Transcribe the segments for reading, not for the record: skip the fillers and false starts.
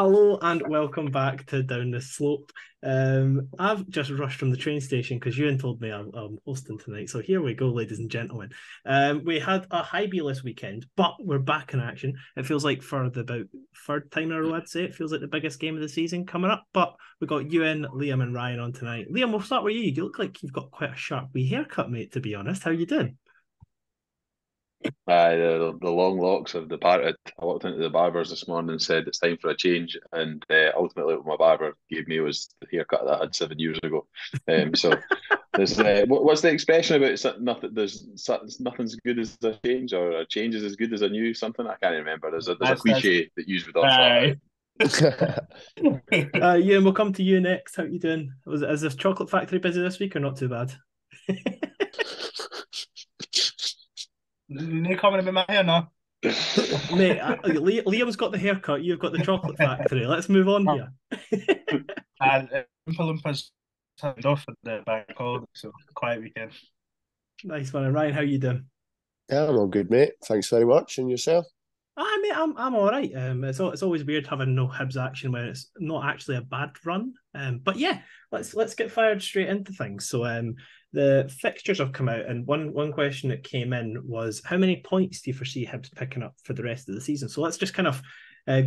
Hello and welcome back to Down the Slope. I've just rushed from the train station because Ewan told me I'm hosting tonight. So here we go, ladies and gentlemen. We had a high-B-less weekend, but we're back in action. It feels like for the about third time in a row, I'd say. It feels like the biggest game of the season coming up. But we got Ewan, Liam and Ryan on tonight. Liam, we'll start with you. You look like you've got quite a sharp wee haircut, mate, to be honest. How you doing? The long locks of the parted. I walked into the barber's this morning and said it's time for a change, and ultimately what my barber gave me was the haircut that I had 7 years ago. So there's what's the expression about nothing? Nothing's good as a change, or a change is as good as a new something. I can't remember. There's a That's cliche that used with us that aye. Ewan, we'll come to you next. How you doing? Is this chocolate factory busy this week or not too bad? No comment about my hair now. Mate, Liam's got the haircut. You've got the chocolate factory. Let's move on here. And Oompa Loompas signed off for the bank holiday, so quiet weekend. Nice one. And Ryan, how you doing? Yeah, I'm all good, mate. Thanks very much. And yourself? Mate, I'm all right. It's always weird having no Hibs action when it's not actually a bad run. But yeah, let's get fired straight into things. So the fixtures have come out, and one question that came in was how many points do you foresee Hibs picking up for the rest of the season? So let's just kind of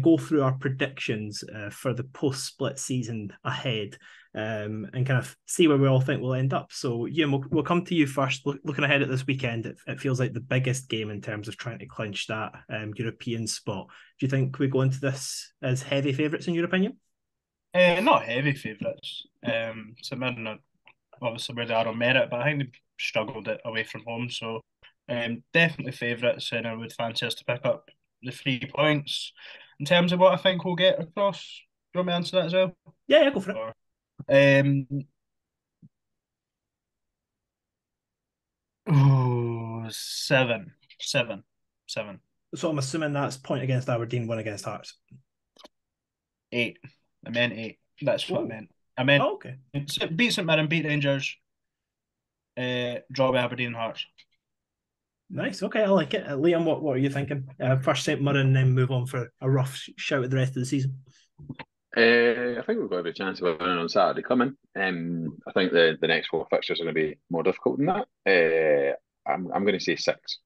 go through our predictions for the post-split season ahead, and kind of see where we all think we'll end up. So, yeah, we'll come to you first. Looking ahead at this weekend, it feels like the biggest game in terms of trying to clinch that European spot. Do you think we go into this as heavy favourites in your opinion? Not heavy favourites. So Mirren obviously where they are on merit, but I think they've struggled it away from home. So definitely favourites, and I would fancy us to pick up the 3 points. In terms of what I think we'll get across, do you want me to answer that as well? Yeah, go for it. Or, um, seven, seven, seven, So I'm assuming that's point against Aberdeen, win against Hearts. 8. I meant 8. That's what I Oh, meant. I meant oh okay. beat St Mirren, beat Rangers, draw with Aberdeen and Hearts. Nice. Okay, I like it. Liam, what are you thinking? First St Mirren, and then move on for a rough shout at the rest of the season. I think we've got every chance of winning on Saturday coming. I think the next four fixtures are going to be more difficult than that. I'm going to say six.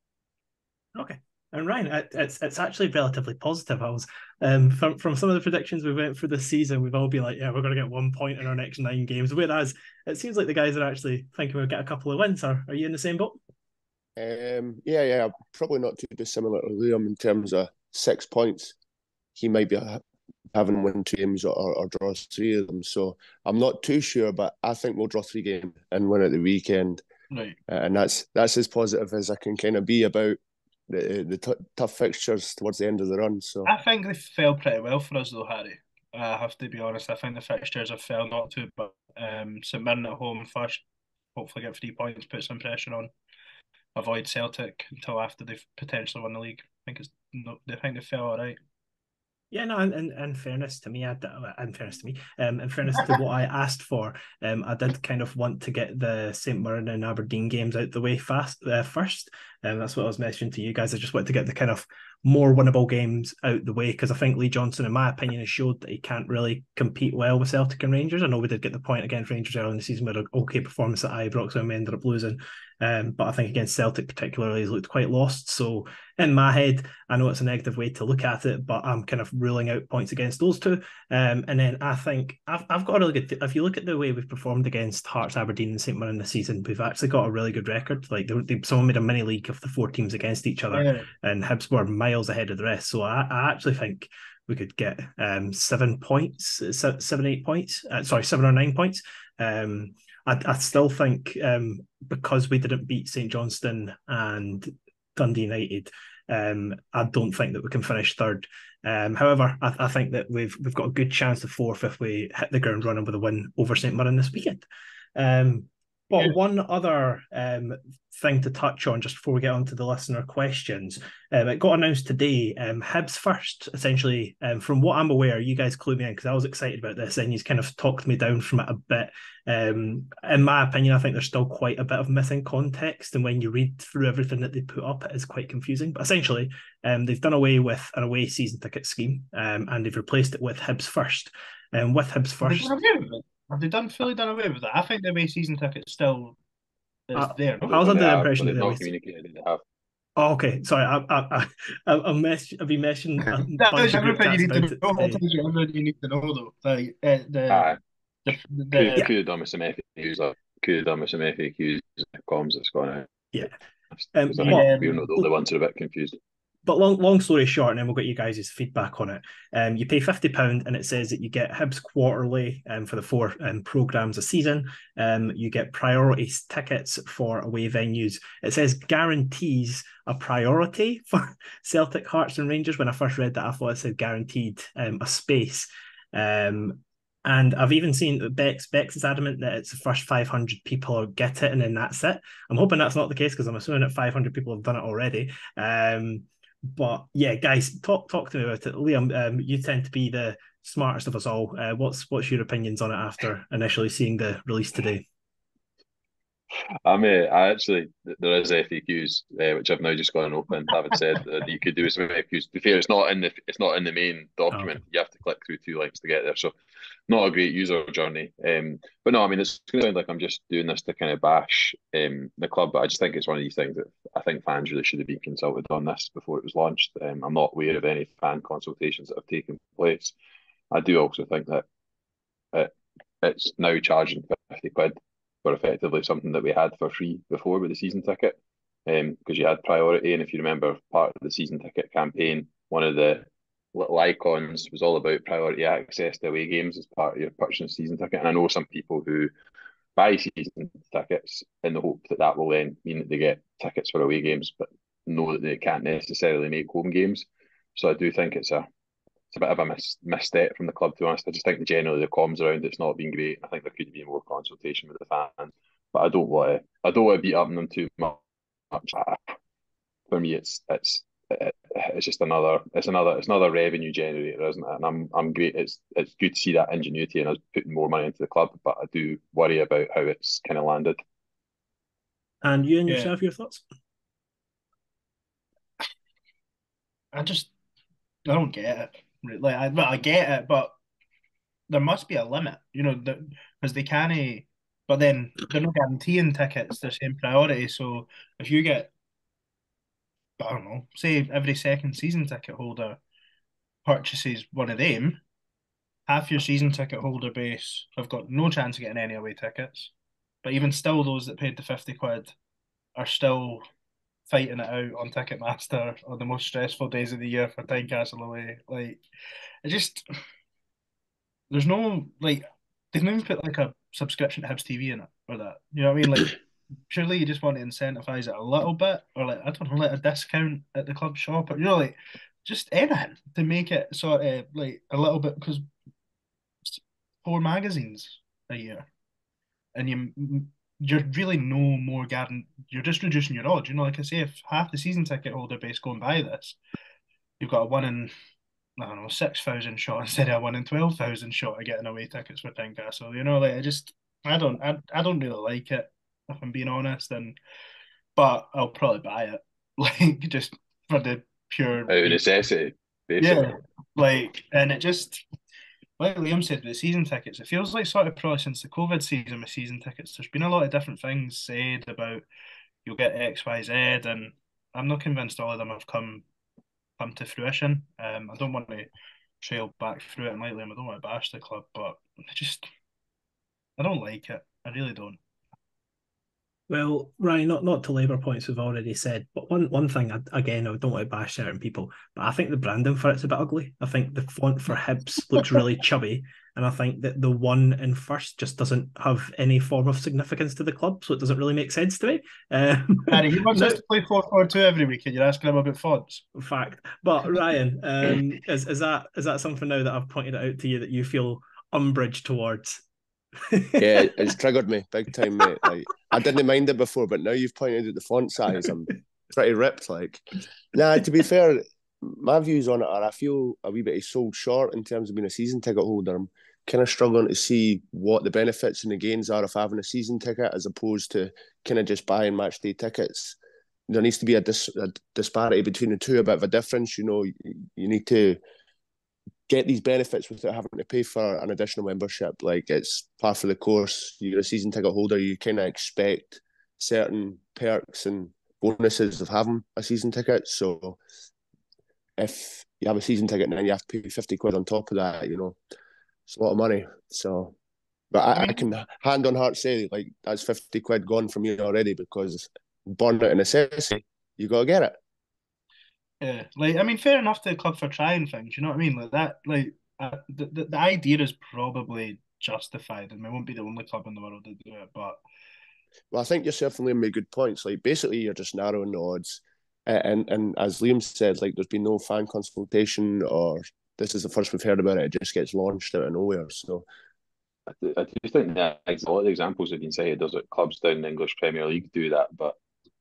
Okay. And Ryan, it's actually relatively positive. I was from some of the predictions we went for this season, we've all been like, yeah, we're going to get 1 point in our next 9 games. Whereas it seems like the guys are actually thinking we'll get a couple of wins. Are you in the same boat? Yeah, probably not too dissimilar to Liam in terms of 6 points. He might be having win 2 games or draw 3 of them. So I'm not too sure, but I think we'll draw 3 games and win at the weekend. Right. And that's as positive as I can kind of be about the tough fixtures towards the end of the run. So I think they fell pretty well for us though, Harry. I have to be honest. I think the fixtures have fell not too, but St Mirren at home first. Hopefully get 3 points, put some pressure on. Avoid Celtic until after they've potentially won the league. I think they fell all right. Yeah, no, in fairness to me, in fairness to what I asked for, I did kind of want to get the St Mirren and Aberdeen games out the way first. That's what I was mentioning to you guys. I just wanted to get the kind of more winnable games out the way because I think Lee Johnson, in my opinion, has showed that he can't really compete well with Celtic and Rangers. I know we did get the point against Rangers early in the season with an okay performance at Ibrox when we ended up losing. But I think against Celtic particularly, he's looked quite lost. So in my head, I know it's a negative way to look at it, but I'm kind of ruling out points against those two. And then I think I've got a really good. If you look at the way we've performed against Hearts, Aberdeen, and St Mirren this season, we've actually got a really good record. Like someone made a mini league of the four teams against each other, Yeah. and Hibs were miles ahead of the rest. So I actually think we could get 7 points, 7, 8 points. Sorry, 7 or 9 points. I still think because we didn't beat St Johnstone and Dundee United, I don't think that we can finish third. However, I think that we've got a good chance of fourth if we hit the ground running with a win over St Mirren this weekend. But one other thing to touch on just before we get on to the listener questions, it got announced today, Hibs First, essentially, from what I'm aware, you guys clue me in because I was excited about this and you kind of talked me down from it a bit. In my opinion, I think there's still quite a bit of missing context, and when you read through everything that they put up, it is quite confusing. But essentially, they've done away with an away season ticket scheme, and they've replaced it with Hibs First. With Hibs First... Have they fully done away with that? I think the away season ticket still is there. I was under the impression that they not communicated they have. Oh, okay. Sorry, I've been mentioning a bunch of group chats about it. Everything you need to know, though. Like could have done with some FAQs. Could have done with some FAQs. Comms that's gone out. Yeah. We're not the only ones who are a bit confused. But long story short, and then we'll get you guys' feedback on it. You pay £50 and it says that you get Hibs quarterly for the 4 programmes a season. You get priority tickets for away venues. It says guarantees a priority for Celtic, Hearts and Rangers. When I first read that, I thought it said guaranteed a space. And I've even seen that Bex is adamant that it's the first 500 people get it and then that's it. I'm hoping that's not the case because I'm assuming that 500 people have done it already. But yeah, guys, talk to me about it. Liam, you tend to be the smartest of us all. What's your opinions on it after initially seeing the release today? I actually, there is FAQs which I've now just gone and opened. Having said that you could do some FAQs. To be fair, it's not in the main document. Okay. You have to click through 2 links to get there. So not a great user journey. But no, I mean it's going to sound like I'm just doing this to kind of bash the club, but I just think it's one of these things that I think fans really should have been consulted on this before it was launched. I'm not aware of any fan consultations that have taken place. I do also think that it's now charging £50 for effectively something that we had for free before with the season ticket, because you had priority. And if you remember, part of the season ticket campaign, one of the little icons was all about priority access to away games as part of your purchasing season ticket. And I know some people who buy season tickets in the hope that that will then mean that they get tickets for away games, but know that they can't necessarily make home games. So I do think it's a bit of a misstep from the club, to be honest. I just think that generally the comms around it's not been great. I think there could be more consultation with the fans, but I don't want to beat up on them too much. For me, it's just another revenue generator, isn't it? And I'm great. It's good to see that ingenuity and us putting more money into the club, but I do worry about how it's kind of landed. And you and yourself, your thoughts? I don't get it. Like I get it, but there must be a limit, because they can't. But then they're not guaranteeing tickets; they're saying priority. So if you get, I don't know, say every second season ticket holder purchases one of them, half your season ticket holder base have got no chance of getting any away tickets. But even still, those that paid the £50 are still fighting it out on Ticketmaster on the most stressful days of the year for Tynecastle away. Like, there's no, like, they've not even put like a subscription to Hibs TV in it or that. You know what I mean? Like, surely you just want to incentivize it a little bit, or like, I don't know, like a discount at the club shop, or like just anything to make it sort of like a little bit, because it's 4 magazines a year, and you're really no more you're just reducing your odds. Like I say, if half the season ticket holder base go and buy this, you've got a 1 in, I don't know, 6,000 shot instead of a 1 in 12,000 shot of getting away tickets for Tynecastle. Like I don't really like it, if I'm being honest, but I'll probably buy it, like just for the pure out of necessity, basically. Yeah, like, and it just, like Liam said, with the season tickets, it feels like sort of probably since the COVID season with season tickets, there's been a lot of different things said about you'll get X, Y, Z, and I'm not convinced all of them have come to fruition. I don't want to trail back through it, and like Liam, I don't want to bash the club, but I don't like it. I really don't. Well, Ryan, not to labour points we've already said, but one thing, again, I don't want to bash certain people, but I think the branding for it's a bit ugly. I think the font for Hibs looks really chubby, and I think that the 1 in first just doesn't have any form of significance to the club, so it doesn't really make sense to me. Harry, he wants us to play 4-4-2 every week, and you're asking him about fonts. Fact. But Ryan, is that something now that I've pointed it out to you that you feel umbrage towards? Yeah, it's triggered me big time, mate. Like, I didn't mind it before, but now you've pointed out the font size, I'm pretty ripped. Like, nah, to be fair, my views on it are I feel a wee bit sold short in terms of being a season ticket holder. I'm kind of struggling to see what the benefits and the gains are of having a season ticket as opposed to kind of just buying match day tickets. There needs to be a disparity between the two, a bit of a difference. You know, you need to get these benefits without having to pay for an additional membership. Like, it's par for the course. You're a season ticket holder, you kind of expect certain perks and bonuses of having a season ticket. So if you have a season ticket and then you have to pay 50 quid on top of that, you know, it's a lot of money. So, but I can hand on heart say, like, that's 50 quid gone from you already because born out of necessity, you got to get it. Yeah, like, I mean, fair enough to the club for trying things. You know what I mean? Like that, like the idea is probably justified, and we won't be the only club in the world to do it. But well, I think yourself and Liam made good points. Like, basically, you're just narrowing the odds, and as Liam said, like, there's been no fan consultation, or this is the first we've heard about it. It just gets launched out of nowhere. So, I do think that a lot of the examples have been cited. There's like clubs down in the English Premier League do that, but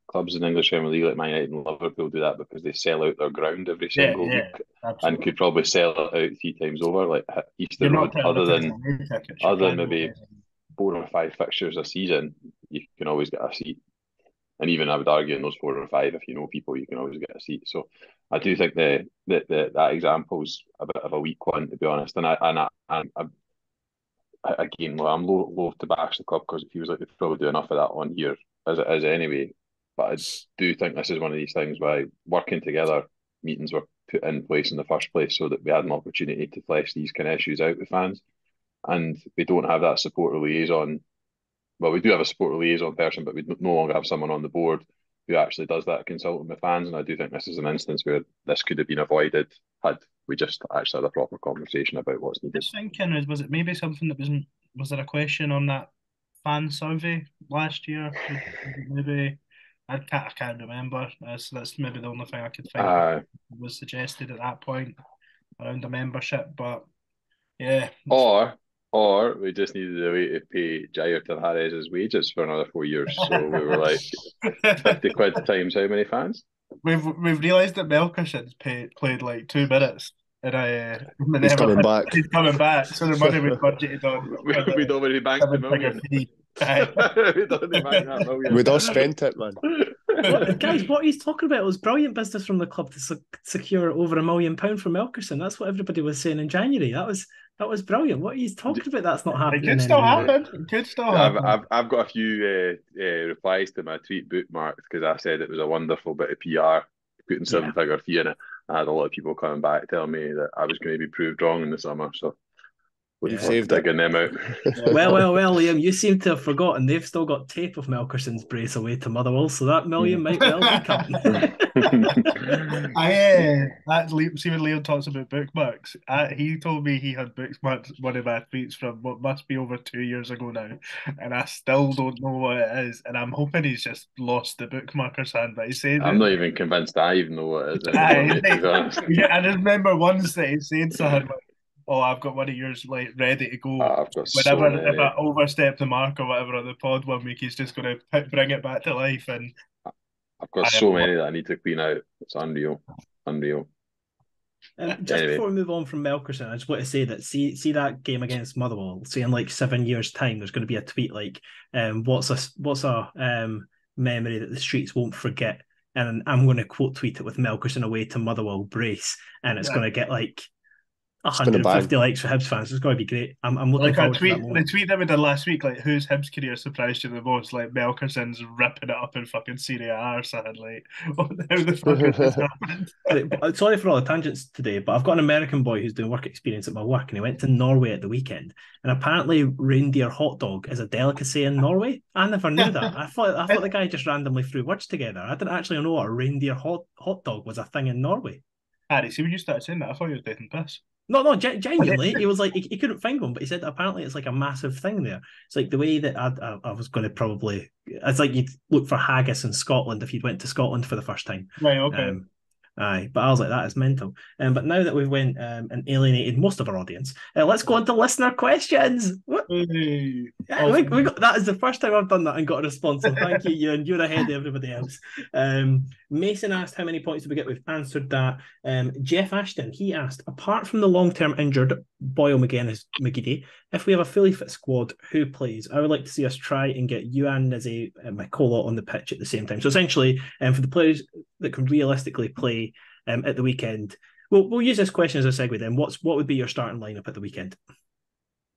clubs in the English Premier League like Man United and Liverpool do that because they sell out their ground every single week, absolutely. and could probably sell it out 3 times over. Like Easter Road, other than maybe 4 or 5 fixtures a season, you can always get a seat. And even I would argue in those 4 or 5, if you know people, you can always get a seat. So I do think that example's a bit of a weak one, to be honest. And again, well, I'm loath to bash the club because it feels like they probably do enough of that on here as it is anyway. But I do think this is one of these things where working together, meetings were put in place in the first place so that we had an opportunity to flesh these kind of issues out with fans. And we don't have that supporter liaison. Well, we do have a supporter liaison person, but we no longer have someone on the board who actually does that consulting with fans. And I do think this is an instance where this could have been avoided had we just actually had a proper conversation about what's needed. Just thinking, was it maybe something that was there a question on that fan survey last year? Maybe I can't remember. That's maybe the only thing I could think was suggested at that point around the membership. But yeah, or we just needed a way to pay Jair Tavares' wages for another 4 years. So we were like 50 quid times how many fans? We've realised that Melkerson's played like 2 minutes. And he's coming back. He's coming back. So the money we budgeted on. We'd already banked the million. We'd all spent it, man. Guys, what he's talking about was brilliant business from the club to secure over £1 million for Melkerson. That's what everybody was saying in January. That was brilliant. What he's talking about, that's not happening. It could still happen. It could still happen. I've got a few replies to my tweet bookmarked because I said it was a wonderful bit of PR, putting 7-figure fee in it. I had a lot of people coming back telling me that I was going to be proved wrong in the summer. So you saved digging them out. Well, Liam, you seem to have forgotten they've still got tape of Melkerson's brace away to Motherwell, so that million might well be coming. See when Liam talks about bookmarks, he told me he had bookmarked one of my tweets from what must be over 2 years ago now, and I still don't know what it is, and I'm hoping he's just lost the bookmarker's hand. But he said I'm not even convinced I even know what it is. I just remember once that he said something like, "Oh, I've got one of yours like ready to go." I've got if I overstep the mark or whatever on the pod 1 week, he's just going to bring it back to life. And I've got so many that I need to clean out. It's unreal. Before we move on from Melkerson, I just want to say that see that game against Motherwell. See, in like 7 years' time, there's going to be a tweet like, "What's a memory that the streets won't forget?" And I'm going to quote tweet it with Melkerson away to Motherwell brace, and it's going to get like 150 likes for Hibs fans. It's going to be great. I'm looking forward to that moment. The tweet that we did last week, like, whose Hibs career surprised you the most? Like, Melkerson's ripping it up in fucking Serie A or something. Like, how the fuck is this happening? Sorry for all the tangents today, but I've got an American boy who's doing work experience at my work, and he went to Norway at the weekend. And apparently, reindeer hot dog is a delicacy in Norway. I never knew that. I thought the guy just randomly threw words together. I didn't actually know what a reindeer hot dog was a thing in Norway. Harry, see when you started saying that, I thought you were taking piss. No, genuinely, he was like, he couldn't find one, but he said apparently it's like a massive thing there. It's like the way that I was going to probably, it's like you'd look for haggis in Scotland if you'd went to Scotland for the first time. Right, okay. Aye, but I was like, that is mental. But now that we've went and alienated most of our audience, let's go on to listener questions. What? Hey, Yeah, we got, that is the first time I've done that and got a response. So thank you, Euan. You're ahead of everybody else. Mason asked how many points did we get? We've answered that. Jeff Ashton, he asked, apart from the long-term injured Boyle, McGeady, if we have a fully fit squad, who plays? I would like to see us try and get Euan, Nizzy, and Micola on the pitch at the same time. So essentially, for the players that can realistically play at the weekend, we'll use this question as a segue then. What would be your starting lineup at the weekend?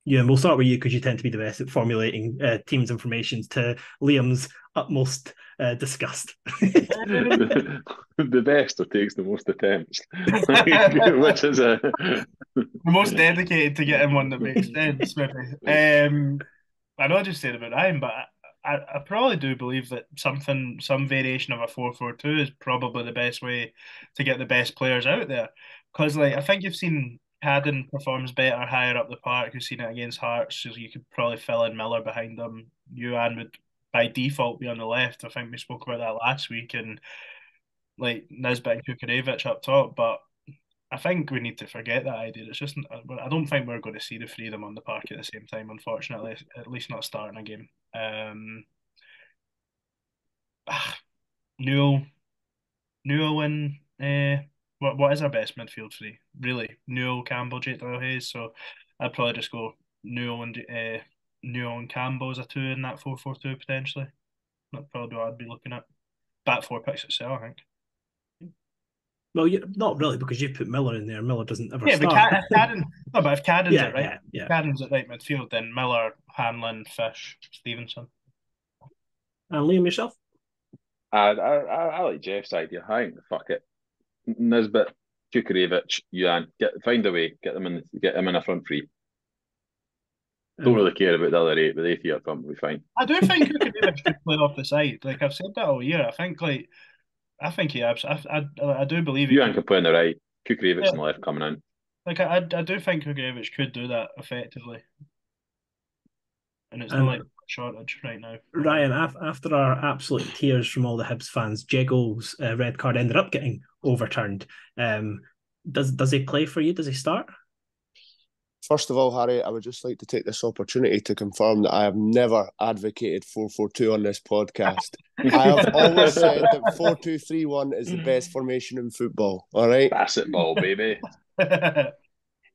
Yeah, and we'll start with you because you tend to be the best at formulating teams' informations to Liam's utmost disgust. The best or takes the most attempts, which is the most dedicated to getting one that makes sense, maybe. I know I just said about Ryan, but I probably do believe that some variation of a 4-4-2 is probably the best way to get the best players out there. Because I think you've seen Cadden performs better higher up the park. You've seen it against Hearts, so you could probably fill in Miller behind them. Euan would by default be on the left. I think we spoke about that last week, and Nisbet and Kukarevich up top. But I think we need to forget that idea. It's just I don't think we're going to see the three of them on the park at the same time. Unfortunately, at least not starting a game. Newell and what is our best midfield three? Really, Newell, Campbell, Jake Doyle, Hayes. So I'd probably just go Newell and Campbell as a two in that 4-4-2 potentially. That's probably what I'd be looking at. Back four picks itself, I think. Well, not really, because you've put Miller in there. Miller doesn't ever start. But if Cadden's yeah, at right, yeah. Cadden's at right midfield, then Miller, Hanlon, Fish, Stevenson. And Liam, yourself? I like Jeff's idea. I think fuck it. Nisbet, Kukarevich, Euan, find a way, get them in a front three. Don't really care about the other eight, but they three up front will be fine. I do think Kukarevich could play off the side. I've said that all year. I think he I do believe Euan can play on the right, Kukarevich on the left coming in. I do think Kukarevich could do that effectively. And it's not a shortage right now. Ryan, after our absolute tears from all the Hibs fans, Jego's red card ended up getting overturned. Does he play for you? Does he start? First of all, Harry, I would just like to take this opportunity to confirm that I have never advocated 4-4-2 on this podcast. I have always said that 4-2-3-1 is the best formation in football. All right, basketball, baby. Bit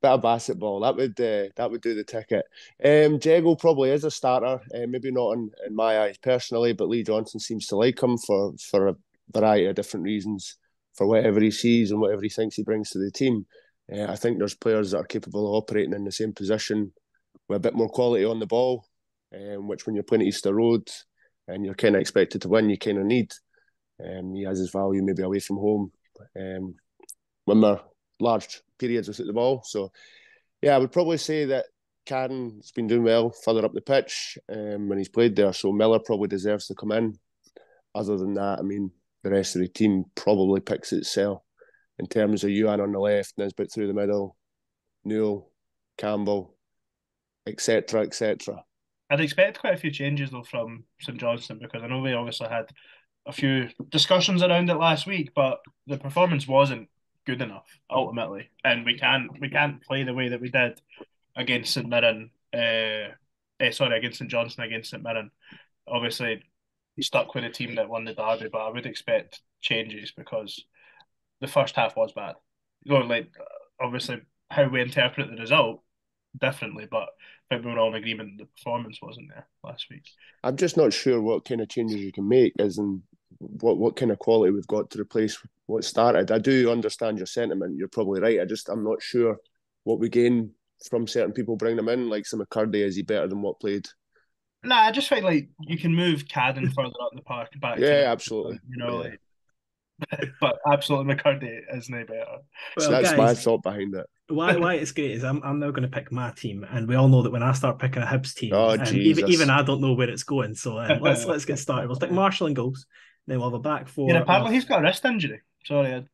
of basketball that would do the ticket. Jego probably is a starter, maybe not in my eyes personally, but Lee Johnson seems to like him for a variety of different reasons, for whatever he sees and whatever he thinks he brings to the team. I think there's players that are capable of operating in the same position with a bit more quality on the ball, which when you're playing at Easter Road and you're kind of expected to win, you kind of need. He has his value maybe away from home when they're large periods without the ball. So, yeah, I would probably say that Cadden's been doing well further up the pitch when he's played there. So Miller probably deserves to come in. Other than that, I mean, the rest of the team probably picks itself. In terms of Euan on the left, Nisbet through the middle, Newell, Campbell, etc., etc. I'd expect quite a few changes though from St Johnstone, because I know we obviously had a few discussions around it last week, but the performance wasn't good enough ultimately, and we can't play the way that we did against St Mirren. Against St Johnstone, against St Mirren. Obviously, stuck with a team that won the derby, but I would expect changes because the first half was bad. Obviously, how we interpret the result differently, but I think we were all in agreement the performance wasn't there last week. I'm just not sure what kind of changes you can make, as in what kind of quality we've got to replace what started. I do understand your sentiment. You're probably right. I'm not sure what we gain from certain people bringing them in, like some McCurdy. Is he better than what played? Nah, I just think you can move Cadden further up the park back. Yeah, absolutely. But absolutely McCurdy isn't any better. Well, so that's guys, my thought behind it. Why it's great is I'm now going to pick my team, and we all know that when I start picking a Hibs team, even I don't know where it's going. So let's get started. We'll stick Marshall in goals. Then we'll have a back four. Yeah, apparently he's got a wrist injury. Sorry, I'd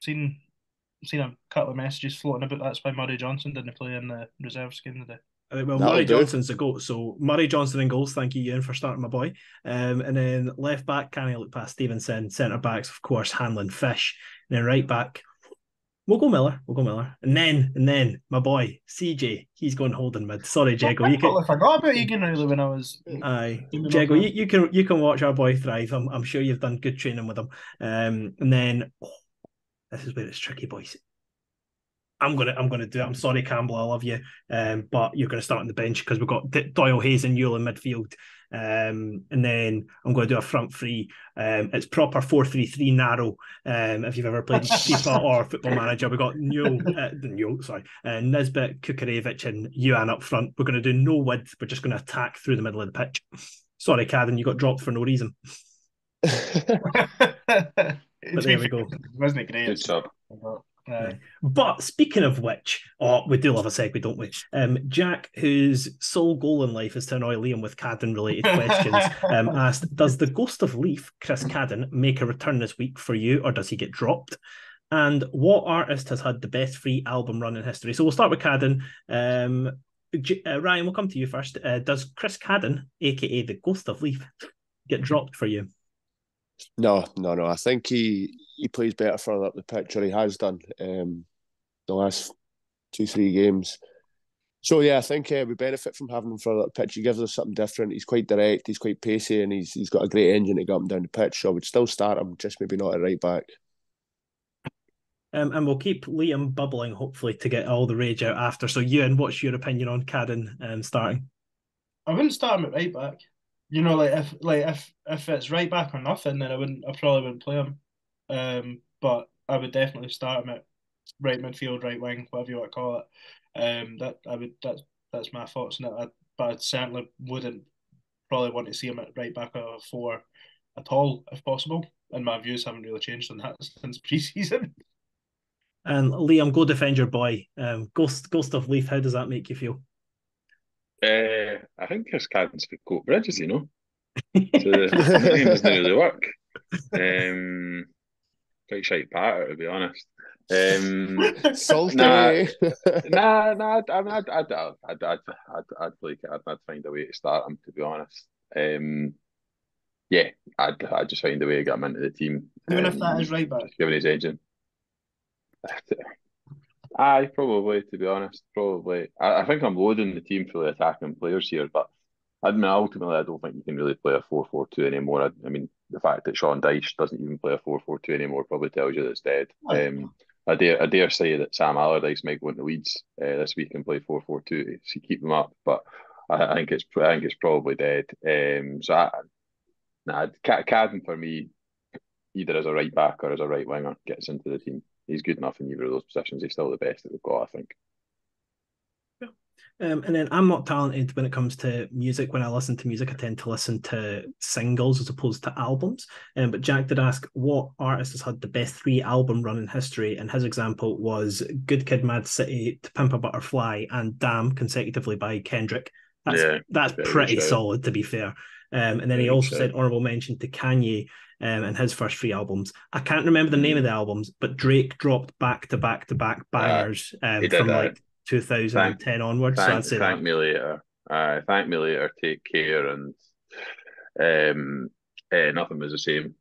seen seen a couple of messages floating about that's why Murray Johnson didn't play in the reserves game today. Well, That'll Murray do. Johnson's the GOAT, so Murray Johnson in goals. Thank you, Euan, for starting my boy. And then left back, can I look past Stevenson? Centre backs, of course, Hanlon, Fish. And then right back, we'll go Miller. And then my boy CJ, he's going holding mid. Sorry, Jego, you can. I forgot about Egan really when I was. Aye, Jego, you can watch our boy thrive. I'm sure you've done good training with him. And then this is where it's tricky, boys. I'm gonna do it. I'm sorry, Campbell, I love you, but you're gonna start on the bench because we've got Doyle, Hayes, and Euan in midfield, and then I'm going to do a front three. It's proper 4-3-3 narrow. If you've ever played FIFA or Football Manager, we've got Nisbet, Kukarevich, and Euan up front. We're going to do no width. We're just going to attack through the middle of the pitch. Sorry, Cadden, you got dropped for no reason. But there we go. Wasn't it great? Good job. But speaking of which, we do love a segue, don't we? Jack, whose sole goal in life is to annoy Liam with Cadden-related questions, asked, does the ghost of Leaf, Chris Cadden, make a return this week for you, or does he get dropped? And what artist has had the best free album run in history? So we'll start with Cadden. Ryan, we'll come to you first. Does Chris Cadden, a.k.a. the ghost of Leaf, get dropped for you? No. I think he plays better further up the pitch, or he has done the last 2-3 games. So yeah, I think we benefit from having him further up the pitch. He gives us something different. He's quite direct, he's quite pacey, and he's got a great engine to go up and down the pitch. So I would still start him, just maybe not at right back. And we'll keep Liam bubbling, hopefully, to get all the rage out after. So Euan, what's your opinion on Cadden starting? I wouldn't start him at right back. You know, if it's right back or nothing, then I probably wouldn't play him. But I would definitely start him at right midfield, right wing, whatever you want to call it. That's my thoughts on it. But I certainly wouldn't probably want to see him at right back of 4 at all, if possible. And my views haven't really changed on that since pre-season. And Liam, go defend your boy. Ghost of Leaf, how does that make you feel? I think Chris Cadden's for Coat Bridges, you know. So the name doesn't really work. Quite shite patter, to be honest. Salty. I'd like it. I'd find a way to start him, to be honest. I'd just find a way to get him into the team. Even if that is right back. Given his agent. Aye, probably, to be honest. Probably. I think I'm loading the team for the attacking players here, but ultimately I don't think you can really play a 4-4-2 anymore. I mean, the fact that Sean Dyche doesn't even play a 4-4-2 anymore probably tells you that it's dead. I dare say that Sam Allardyce might go into Leeds this week and play 4-4-2 to keep them up, but I think it's probably dead. Cadden for me, either as a right back or as a right winger, gets into the team. He's good enough in either of those positions. He's still the best that we've got, I think. And then I'm not talented when it comes to music. When I listen to music, I tend to listen to singles as opposed to albums. But Jack did ask what artist has had the best 3 album run in history, and his example was Good Kid, Mad City, To Pimp a Butterfly, and Damn consecutively by Kendrick. That's pretty solid, to be fair. And then he also said honourable mention to Kanye and his first 3 albums. I can't remember the name of the albums, but Drake dropped back-to-back bangers from like 2010 onwards. So I'd say Thank Me Later. Thank Me Later, Take Care, and Nothing Was the Same.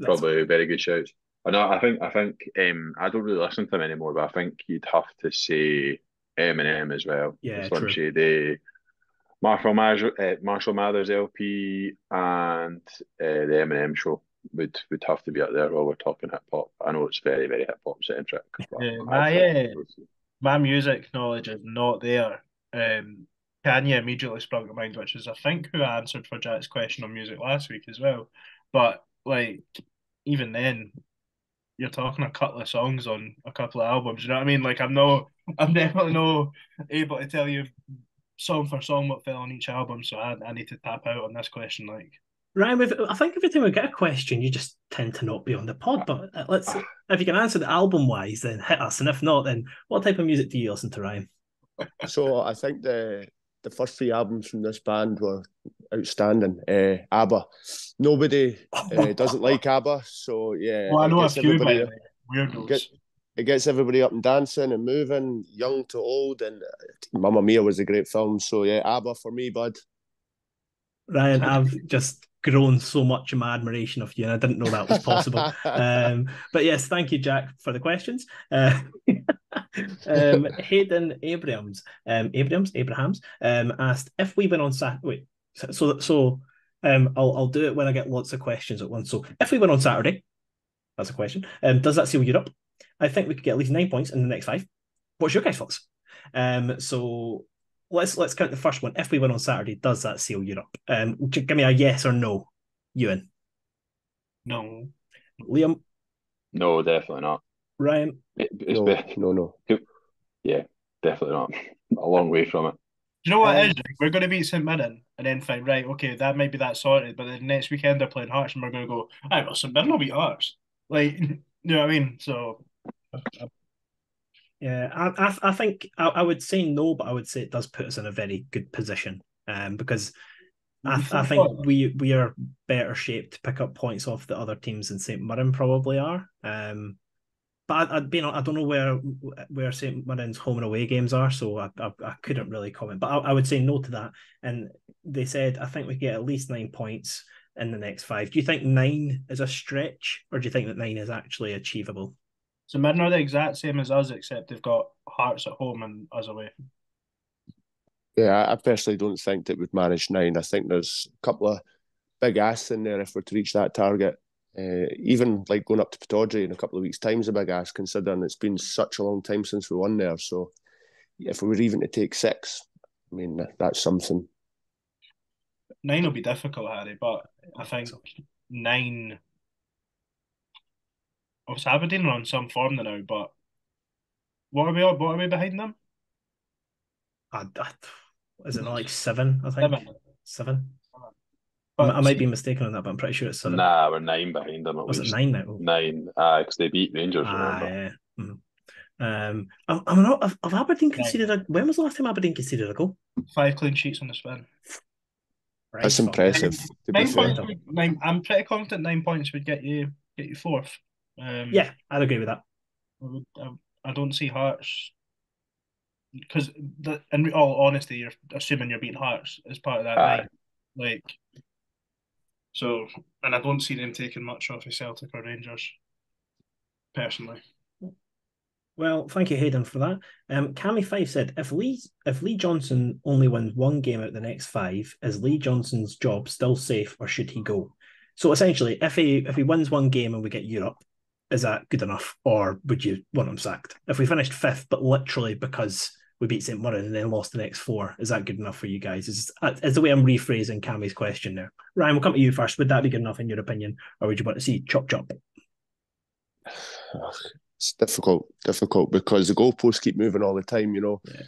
Probably a very good shout. I think I don't really listen to him anymore, but I think you'd have to say Eminem as well. Yeah, Slim true. Shady, Marshall Mathers LP, and the Eminem Show would have to be up there while we're talking hip hop. I know it's very, very hip hop centric. My music knowledge is not there. Kanye immediately sprung to mind, which is I think who I answered for Jack's question on music last week as well. But like even then, you're talking a couple of songs on a couple of albums. You know what I mean? Like I'm definitely not able to tell you song for song what fell on each album. So I need to tap out on this question. Like Ryan, I think every time we get a question, you just tend to not be on the pod. But if you can answer the album wise, then hit us. And if not, then what type of music do you listen to, Ryan? So I think the first 3 albums from this band were outstanding. ABBA. Nobody doesn't like ABBA, so yeah. Well, I know a few weirdos. it gets everybody up and dancing and moving, young to old, and Mamma Mia was a great film. So yeah, ABBA for me, bud. Ryan, I've just grown so much in my admiration of you, and I didn't know that was possible. But yes, thank you, Jack, for the questions. Hayden Abrahams asked if we went on Saturday. Wait, I'll do it when I get lots of questions at once. So if we went on Saturday, that's a question. Does that seal Europe? I think we could get at least 9 points in the next 5. What's your guys' thoughts? So let's count the first one. If we win on Saturday, does that seal Europe? Give me a yes or no, Euan. No. Liam? No, definitely not. Ryan? No. Yeah, definitely not. A long way from it. Do you know what it is? We're going to beat St Mirren and then find, right, okay, that might be that sorted, but then next weekend they're playing Hearts and we're going to go, well, St Mirren will beat Hearts. Like, you know what I mean? So... Yeah, I think I would say no, but I would say it does put us in a very good position, because I think we are better shaped to pick up points off the other teams than St Mirren probably are. But I don't know where St Mirren's home and away games are, so I couldn't really comment. But I would say no to that. And they said I think we get at least 9 points in the next 5. Do you think 9 is a stretch, or do you think that 9 is actually achievable? So Mirren are the exact same as us, except they've got Hearts at home and us away. Yeah, I personally don't think that we'd manage 9. I think there's a couple of big asks in there if we're to reach that target. Even like going up to Pittodrie in a couple of weeks' time is a big ask, considering it's been such a long time since we won there. So if we were even to take 6, I mean, that's something. 9 will be difficult, Harry, but I think 9... Obviously, Aberdeen are on some form now, but what are we behind them? Is it not like 7? I think 7. I might be mistaken on that, but I'm pretty sure it's 7. Nah, we're 9 behind them at least. Was it 9 now? 9, because they beat Rangers. Yeah. Have Aberdeen conceded when was the last time Aberdeen conceded a goal? 5 clean sheets on the spin. Right, that's impressive. 9 points. I'm pretty confident 9 points would get you 4th. Yeah, I'd agree with that. I don't see Hearts, because in all honesty, you're assuming you're beating Hearts as part of that night. Like, so, and I don't see them taking much off of Celtic or Rangers, personally. Well, thank you, Hayden, for that. Cammy5 said, if Lee Johnson only wins 1 game out of the next 5, is Lee Johnson's job still safe, or should he go? So essentially, if he wins 1 game and we get Europe, is that good enough, or would you want him sacked? If we finished 5th, but literally because we beat St Mirren and then lost the next 4, is that good enough for you guys? Is the way I'm rephrasing Cammy's question there. Ryan, we'll come to you first. Would that be good enough in your opinion, or would you want to see chop? It's difficult because the goalposts keep moving all the time, you know. Yeah.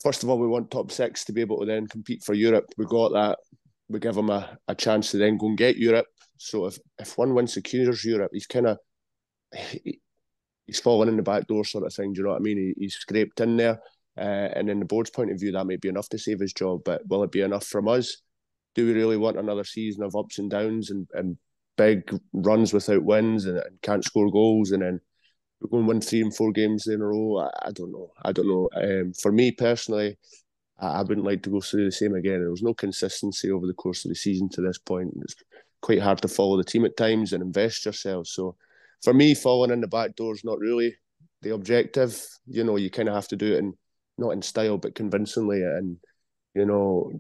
First of all, we want top 6 to be able to then compete for Europe. We got that. We give him a chance to then go and get Europe. So if one win secures Europe, he's fallen in the back door sort of thing. Do you know what I mean? He's scraped in there. And in the board's point of view, that might be enough to save his job. But will it be enough from us? Do we really want another season of ups and downs and big runs without wins and can't score goals, and then we're going to win 3 and 4 games in a row? I don't know. For me personally, I wouldn't like to go through the same again. There was no consistency over the course of the season to this point. It's quite hard to follow the team at times and invest yourself. So for me, falling in the back door is not really the objective. You know, you kind of have to do it not in style, but convincingly, and, you know,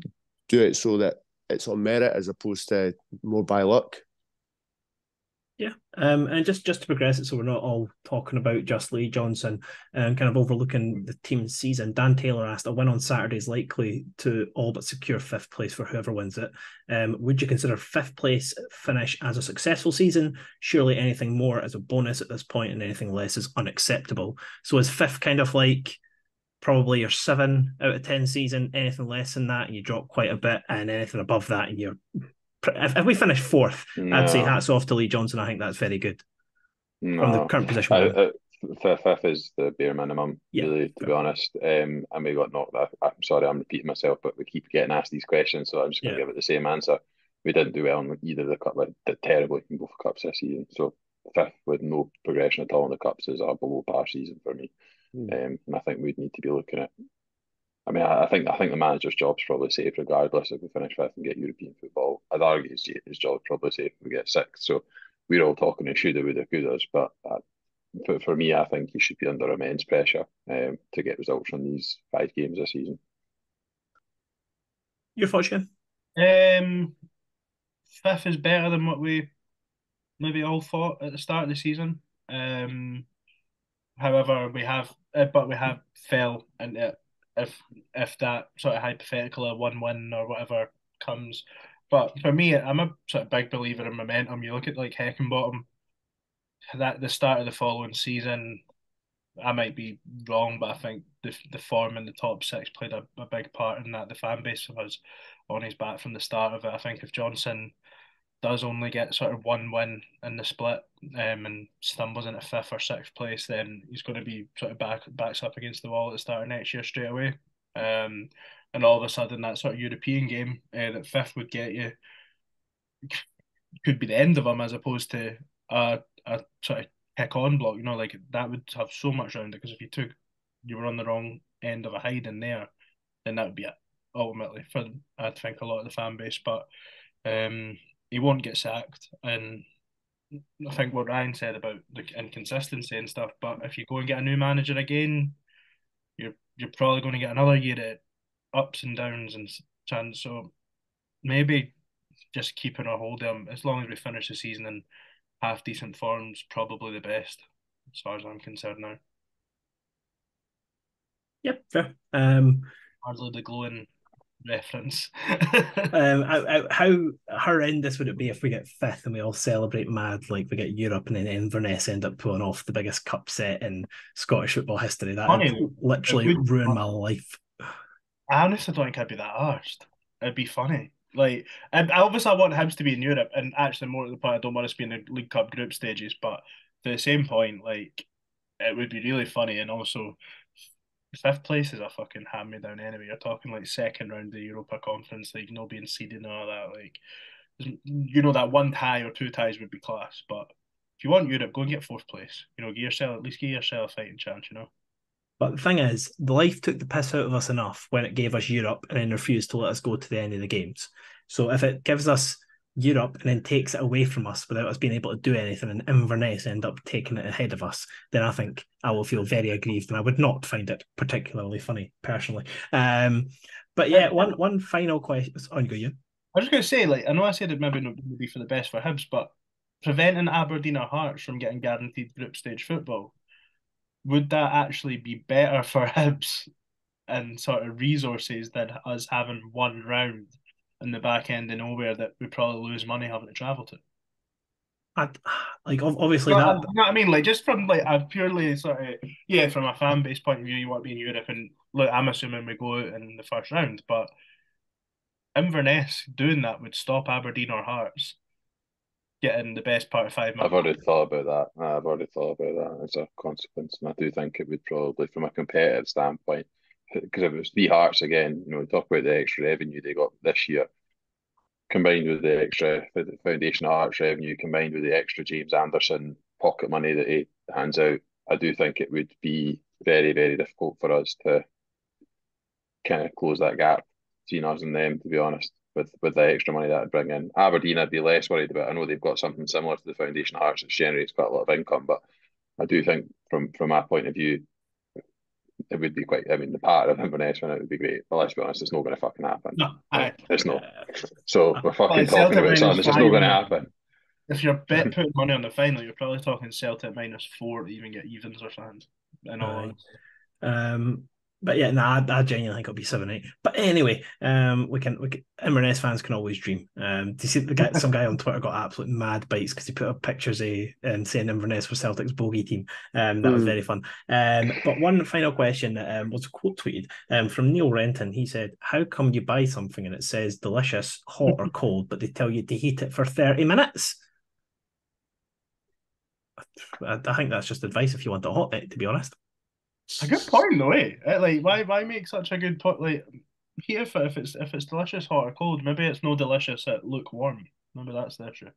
do it so that it's on merit as opposed to more by luck. Yeah, and just to progress it, so we're not all talking about just Lee Johnson and kind of overlooking the team's season. Dan Taylor asked, a win on Saturday is likely to all but secure 5th place for whoever wins it. Would you consider 5th place finish as a successful season? Surely anything more as a bonus at this point, and anything less is unacceptable. So is 5th kind of like probably your 7 out of 10 season? Anything less than that, and you drop quite a bit, and anything above that, and you're... If we finish 4th, I'd say hats off to Lee Johnson. I think that's very good from the current position we're in. 5th is the bare minimum, really, to be honest. And we got knocked. I'm sorry, I'm repeating myself, but we keep getting asked these questions, so I'm just going to give it the same answer. We didn't do well in either of the cup. We did terribly in both cups this season. So fifth with no progression at all in the cups is a below par season for me. And I think we'd need to be looking at. I mean, I think the manager's job's probably safe regardless if we finish fifth and get European football. I'd argue his job's probably safe if we get sixth. So we're all talking a shoulda, woulda, couldas, but for me, I think he should be under immense pressure to get results from these 5 games this season. Your thoughts, Shane? Fifth is better than what we maybe all thought at the start of the season. However, we have fell into it if that sort of hypothetical 1-1 or whatever comes. But for me, I'm a sort of big believer in momentum. You look at like Heckingbottom, that the start of the following season, I might be wrong, but I think the form in the top 6 played a big part in that. The fan base was on his back from the start of it. I think if Johnson does only get sort of 1 win in the split and stumbles into 5th or 6th place, then he's going to be sort of backs up against the wall at the start of next year straight away. And all of a sudden, that sort of European game that 5th would get you could be the end of him, as opposed to a sort of kick on block. You know, like that would have so much around it, because if you were on the wrong end of a hiding there, then that would be it ultimately for, I think, a lot of the fan base. But he won't get sacked, and I think what Ryan said about the inconsistency and stuff. But if you go and get a new manager again, you're probably going to get another year of ups and downs and chance. So maybe just keeping a hold of him as long as we finish the season in half decent form's probably the best, as far as I'm concerned now. Yep, fair. Hardly the glowing reference. How horrendous would it be if we get 5th and we all celebrate mad like we get Europe, and then Inverness end up pulling off the biggest cup set in Scottish football history? That would literally ruin my life. I honestly don't think I'd be that arsed. It'd be funny. Like, obviously I want Hibs to be in Europe, and actually more to the point, I don't want us to be in the League Cup group stages, but to the same point, like, it would be really funny. And also 5th place is a fucking hand-me-down anyway. You're talking like 2nd round of the Europa Conference League, no being seeded and all that. Like, you know, that 1 tie or 2 ties would be class. But if you want Europe, go and get 4th place. You know, at least give yourself a fighting chance, you know. But the thing is, the life took the piss out of us enough when it gave us Europe and then refused to let us go to the end of the games. So if it gives us Europe and then takes it away from us without us being able to do anything, and Inverness end up taking it ahead of us, then I think I will feel very aggrieved, and I would not find it particularly funny personally. But yeah, one final question. On go, you. I was just going to say, like, I know I said it maybe not would be for the best for Hibs, but preventing Aberdeen or Hearts from getting guaranteed group stage football, would that actually be better for Hibs and sort of resources than us having 1 round in the back end of nowhere that we probably lose money having to travel to? Obviously you that. You know what I mean? Like, just from like a purely sort of, from a fan base point of view, you want to be in Europe, and look, I'm assuming we go out in the 1st round, but Inverness doing that would stop Aberdeen or Hearts getting the best part of 5 minutes. I've already thought about that as a consequence, and I do think it would probably, from a competitive standpoint, because if it was 3 Hearts again, you know, we talk about the extra revenue they got this year, combined with the extra Foundation Arts revenue, combined with the extra James Anderson pocket money that he hands out, I do think it would be very, very difficult for us to kind of close that gap between us and them, to be honest, with the extra money that would bring in. Aberdeen, I'd be less worried about. I know they've got something similar to the Foundation Arts, which generates quite a lot of income, but I do think from my point of view, it would be quite. I mean, the part of Inverness when it would be great, but let's be honest, it's not going to fucking happen. No, it's not. So we're fucking talking about something that's just not going to happen. If you're putting money on the final, you're probably talking Celtic -4 to even get evens or something. In all honesty. But yeah, I genuinely think it'll be 7-8. But anyway, we can Inverness fans can always dream. Do you see some guy on Twitter got absolute mad bites because he put up pictures saying Inverness was Celtic's bogey team. That was very fun. But one final question was quote tweeted from Neil Renton. He said, "How come you buy something and it says delicious, hot or cold, but they tell you to heat it for 30 minutes?" I think that's just advice if you want a hot bit, to be honest. A good point though, eh? Like, why make such a good point? Like, here if it's delicious, hot or cold, maybe it's no delicious at lukewarm. Maybe that's the issue.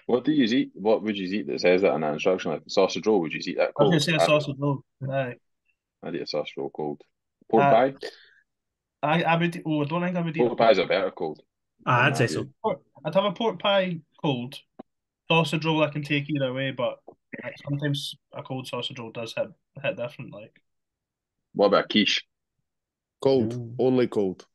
What do you eat? What would you eat that says that in that instruction? Like a sausage roll, would you eat that I was going cold? to say a sausage roll. Aye. I'd eat a sausage roll cold. Pork I, pie? I would. Oh, I don't think I would eat a Pork pies are better cold, in I'd my say view. so. I'd have a pork pie cold. Sausage roll I can take either way, but sometimes a cold sausage roll does hit different. Like, What about quiche? Cold, Ooh. only cold.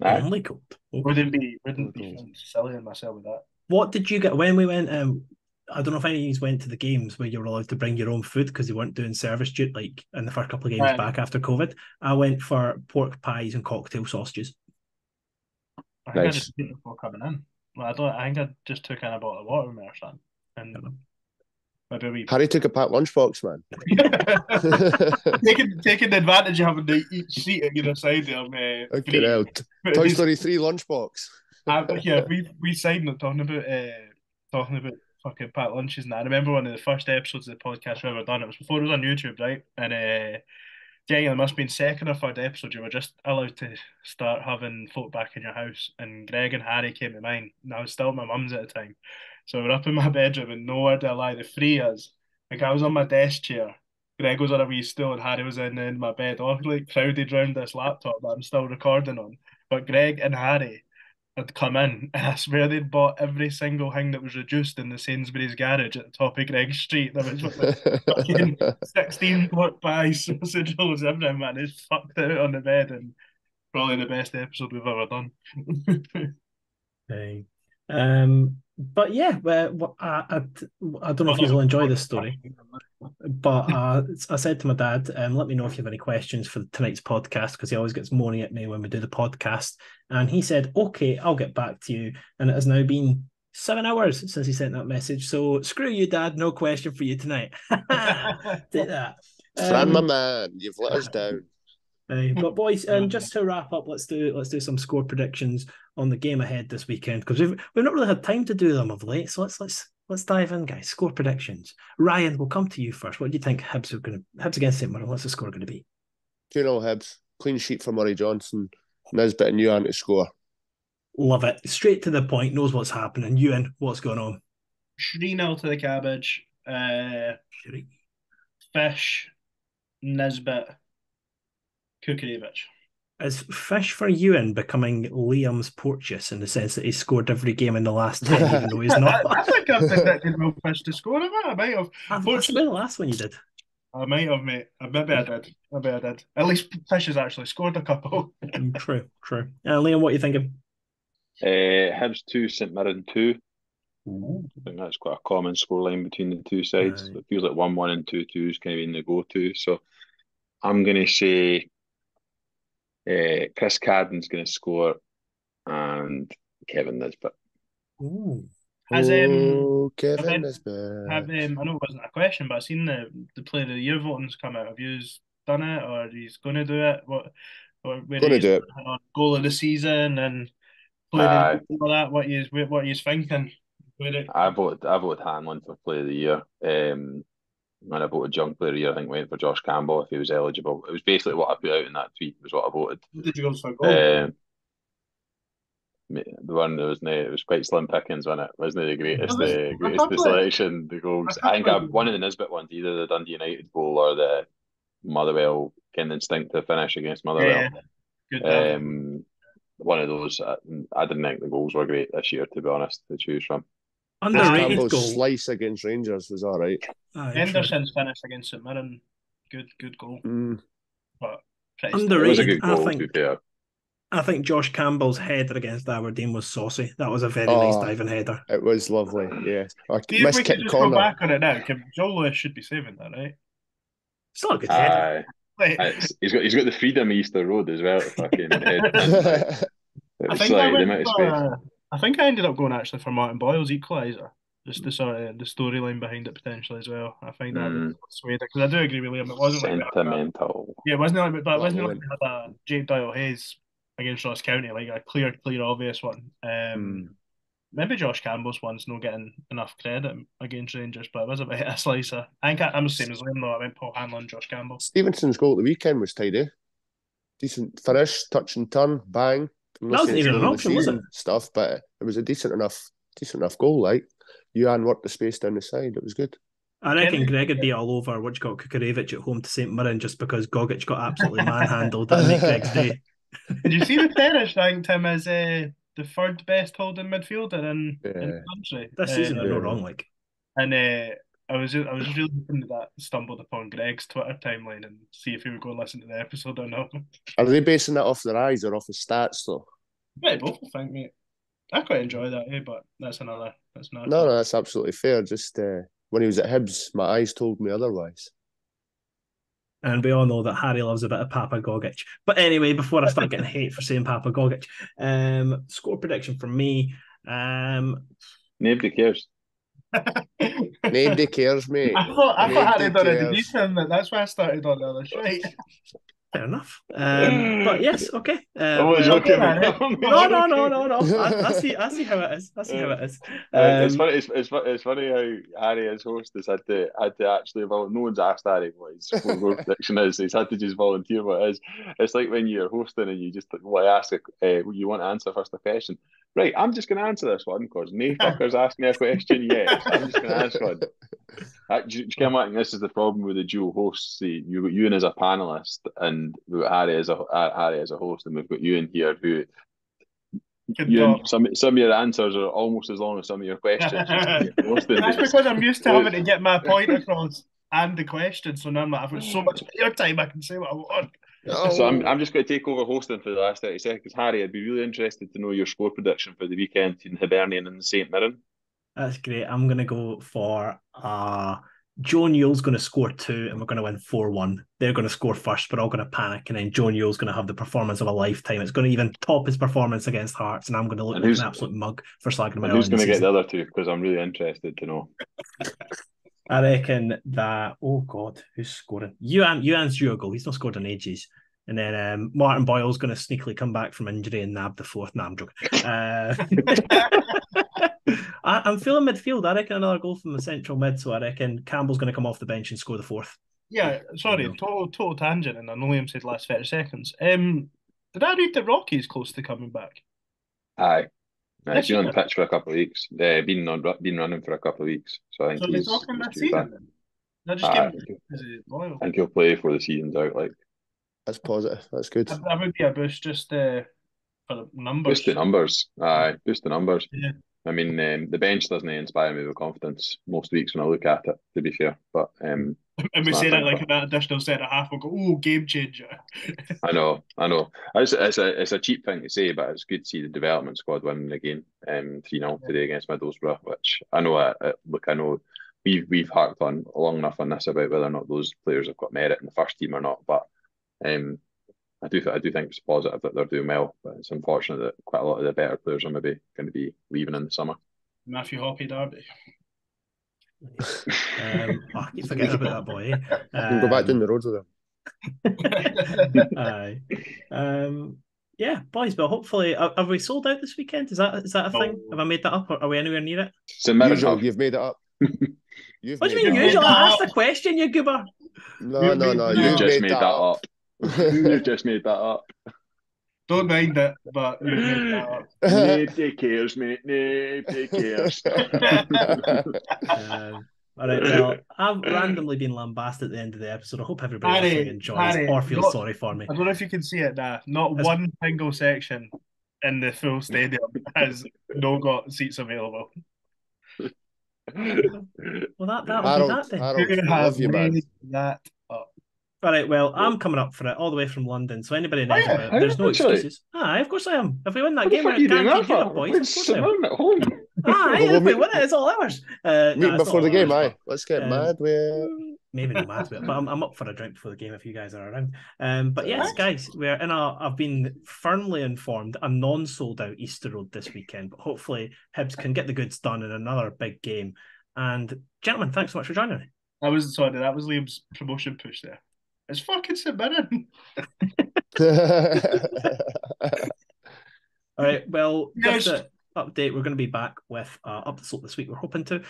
Aye. Only cold. Oh. wouldn't be Cold. silly in myself with that. What did you get when we went? I don't know if any of you went to the games where you were allowed to bring your own food because they weren't doing service duty like in the first couple of games back after COVID. I went for pork pies and cocktail sausages. I think I Nice. just ate it before coming in. Well, I don't. I think I just took in a bottle of water with me or something, and maybe a wee. Harry took a packed lunchbox, man. taking the advantage of having to each seat at either side of me. Okay, now Toy Story 3 lunchbox. Yeah, we signed it talking about fucking packed lunches and that. I remember one of the first episodes of the podcast we ever done. It was before it was on YouTube, right? And yeah, it must have been second or third episode. You were just allowed to start having folk back in your house, and Greg and Harry came to mine. And I was still at my mum's at the time, so we're up in my bedroom, and nowhere to lie. The three of us, like I was on my desk chair, Greg was on a wee stool, and Harry was in my bed, all like crowded round this laptop that I'm still recording on. But Greg and Harry had come in, and I swear they'd bought every single thing that was reduced in the Sainsbury's garage at the top of Greg Street. There was like fucking 16 pork pies, sausage rolls, everything, man. It's fucked out on the bed, and probably the best episode we've ever done. Okay. But yeah, I don't know if you'll enjoy this story, but I said to my dad, let me know if you have any questions for tonight's podcast, because he always gets moaning at me when we do the podcast. And he said, okay, I'll get back to you. And it has now been 7 hours since he sent that message. So screw you, Dad. No question for you tonight. Take that. Fran, my man, you've let us down. But boys, just to wrap up, let's do some score predictions on the game ahead this weekend, because we've not really had time to do them of late. So let's dive in, guys. Score predictions. Ryan, we'll come to you first. What do you think Hibs against St Mirren? What's the score going to be? 2-0 Hibs. Clean sheet for Murray Johnson. Nisbet and Euan to score. Love it. Straight to the point. Knows what's happening. Euan, what's going on? 3-0 to the Cabbage. Fish, Nisbet, Kukarevich. Is Fish for Euan becoming Liam's Porteous in the sense that he's scored every game in the last 10, even though he's not? I think I've predicted Will Fish to score. I might have. What's the last one you did? I might have, mate. Maybe I did. At least Fish has actually scored a couple. True. Liam, what are you thinking? Hibs 2, St Mirren 2. I think that's quite a common scoreline between the two sides. It feels like 1-1 and 2-2 is kind of in the go-to. So I'm going to say Chris Cadden's going to score and Kevin Nisbet. Kevin Nisbet. I know it wasn't a question, but I've seen the Player of the Year votings come out. Have you done it, or he's going to do it? Going to do it. Goal of the season and player of that. What you thinking? I voted Hanlon for Player of the Year. And I voted Young Player of the Year. I think went for Josh Campbell if he was eligible. It was basically what I put out in that tweet. Was what I voted. Did you go for goal? The one that was it was quite slim pickings, wasn't it? Wasn't it the greatest selection? The goals. I think one of the Nisbet ones, either the Dundee United goal or the Motherwell kind of instinctive finish against Motherwell. Yeah. One of those. I didn't think the goals were great this year, to be honest, to choose from. Underrated goal. Slice against Rangers was all right. Henderson's finish against St Mirren, good goal. But underrated. It was a good goal, to be fair. I think Josh Campbell's header against Aberdeen was saucy. That was a very nice diving header. It was lovely, yeah. If we could just go back on it now, Joe Lewis should be saving that, right? It's not a good header. He's got the freedom Easter Road as well. Fucking I think I ended up going actually for Martin Boyle's equaliser. Just the sort of the storyline behind it potentially as well. I find that swayed because I do agree with Liam. It wasn't sentimental. It wasn't like we had a Jake Doyle Hayes against Ross County, like a clear, obvious one. Maybe Josh Campbell's one's not getting enough credit against Rangers, but it was a bit of a slicer. I think I'm the same as Liam though. I went Paul Hanlon, Josh Campbell. Stevenson's goal at the weekend was tidy. Decent finish, touch and turn, bang. That wasn't even an option, was it? Stuff, but it was a decent enough goal, like. Euan worked the space down the side. It was good. I reckon Greg would be all over what you got Kukurevich at home to St Mirren just because Gogic got absolutely manhandled. That'd make Greg's day. Did you see the Terrace ranked him as the third best holding midfielder in the country this season? They're no wrong, like. And I was really hoping that stumbled upon Greg's Twitter timeline and see if he would go listen to the episode or not. Are they basing that off their eyes or off his stats though? Yeah, both I think, mate. I quite enjoy that, but that's not. No, that's absolutely fair. Just when he was at Hibs, my eyes told me otherwise. And we all know that Harry loves a bit of Papa Gogic. But anyway, before I start getting hate for saying Papa Gogic, score prediction from me. Nobody cares. Nobody cares, mate. I thought Harry done a decent, but that's why I started on the other side. Fair enough. But yes, okay. No. I see how it is. It's funny how Harry, as host, has had to actually. Well, no one's asked Harry what his score prediction is. He's had to just volunteer what it is. It's like when you're hosting and you just ask you want to answer first a question. Right, I'm just going to answer this one because no fuckers asked me a question yet. So I'm just going to ask one. This is the problem with the dual hosts. See, you've got Euan as a panelist, and we've got Harry as a host, and we've got Euan here who. Euan, some of your answers are almost as long as some of your questions. That's because I'm used to having to get my point across and the question. So now I've got so much airtime, I can say what I want. So I'm just going to take over hosting for the last 30 seconds. Harry, I'd be really interested to know your score prediction for the weekend between Hibernian and St Mirren. That's great. I'm going to go for Joe Newell's going to score 2 and we're going to win 4-1. They're going to score first. We're all going to panic, and then Joe Newell's going to have the performance of a lifetime. It's going to even top his performance against Hearts, and I'm going to look like an absolute mug for slagging him out. Who's going to get the other 2? Because I'm really interested to know. I reckon that, oh God, who's scoring? Euan's due a goal. He's not scored in ages. And then Martin Boyle's going to sneakily come back from injury and nab the 4th. No, I'm joking. I'm feeling midfield. I reckon another goal from the central mid. So I reckon Campbell's going to come off the bench and score the 4th. Yeah, sorry, total tangent. And I know Liam said last 30 seconds. Did I read that Rocky's close to coming back? Aye. He's been on the pitch for a couple of weeks. Been running for a couple of weeks. So I think he's talking that season. I think he'll play before the season's out. Like. That's positive. That's good. That would be a boost just for the numbers. Boost the numbers. Aye, boost the numbers. Yeah. I mean, the bench doesn't inspire me with confidence most weeks when I look at it, to be fair. But and we say that like that additional centre half will go, oh, game changer. I know. It's a cheap thing to say, but it's good to see the development squad winning the game 3-0 today against Middlesbrough, which I know. I know we've harked on long enough on this about whether or not those players have got merit in the first team or not, but. I do think it's positive that they're doing well, but it's unfortunate that quite a lot of the better players are maybe going to be leaving in the summer. Matthew Hoppy Derby. I keep forgetting about that boy. Go back down the road with him. Aye. Yeah, boys, but hopefully, have we sold out this weekend? Is that a thing? Have I made that up, or are we anywhere near it? Usual, you've made it up. What do you mean usual? I asked a question, you goober. No. You just made that up. You just made that up. Don't mind it, but you made that up. Nobody cares, mate. Nobody cares. All right, well, I've randomly been lambasted at the end of the episode. I hope everybody actually enjoys or feels sorry for me. I don't know if you can see it now. Not one single section in the full stadium has got seats available. Well, that'll be that then. I love you, man. That up. All right, well, I'm coming up for it all the way from London, so anybody in Edinburgh, there's no excuses. Aye, of course I am. If we win that game, we're guaranteed Europe, boys. Of course I am. At home. Aye, if we win it, it's all ours. Meeting before the game, aye. Let's get mad with maybe not mad with it, but I'm up for a drink before the game if you guys are around. But yes, guys, I've been firmly informed a non-sold out Easter Road this weekend, but hopefully Hibs can get the goods done in another big game. And gentlemen, thanks so much for joining me. That was Liam's promotion push there. It's fucking St Mirren. All right, well, just an update. We're going to be back with Up the Slope this week. We're hoping to.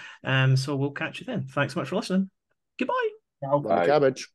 So we'll catch you then. Thanks so much for listening. Goodbye. Bye. Cabbage.